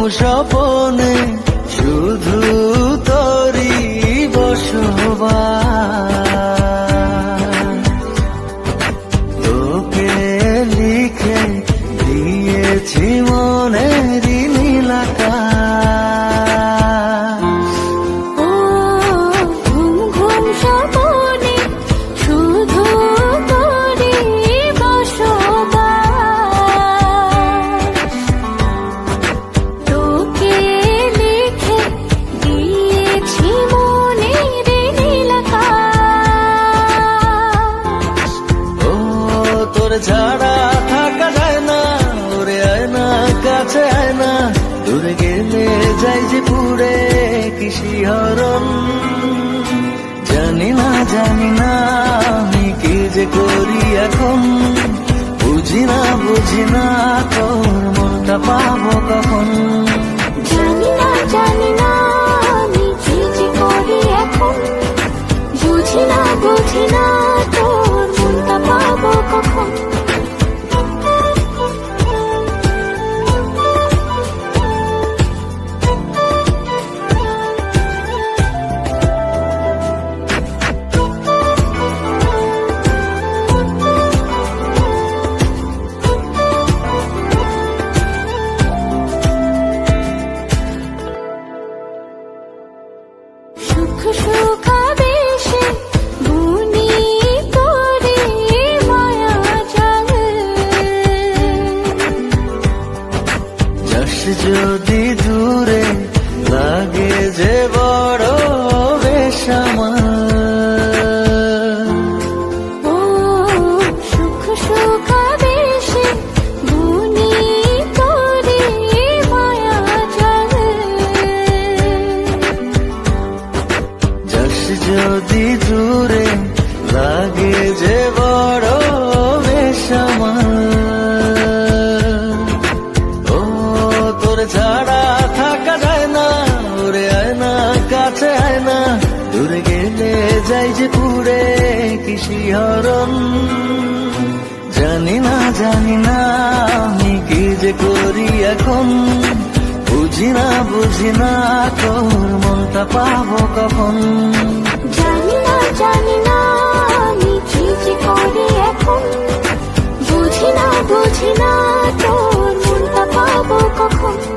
স্বপনে শুধু তোরই বসবাস। তোকে লিখে দিয়েছি মনেরই নীল আকাশ। ও ঘুম ঘুম স্বপনে শুধু তোরই বসবাস। তোকে লিখে দিয়েছি মনের নীল আকাশ। ও তোর ছাড়া থাকা যায় না, ওরে আয় না কাছে আয় না, দূরে গেলে যাই যে পুরে কি শিহরণ। জানি না আমি কি যে করি এখন, বুঝি না তোর মনটা পাবো কখন। জানি না আমি কি যে করি এখন, বুঝি না তোর মনটা পাবো কখন। সুখ সুখাবেশে বুনি করে মায়া জাল। যাস যদি দূরে লাগে যে বড় বেসামাল। ও সুখ সুখাবেশে বুনি করে মায়া জাল। যাস যদি দূরে লাগে যে বড় বেসামাল। ও তোর ছাড়া থাকা যায় না, ওরে আয় না কাছে আয় না, দূরে গেলে যাই যে পুরে কি শিহরণ। জানি না আমি কি যে করি এখন, বুঝি না তোর মনটা পাবো কখন। জানি না আমি কি যে করি এখন, বুঝি না তোর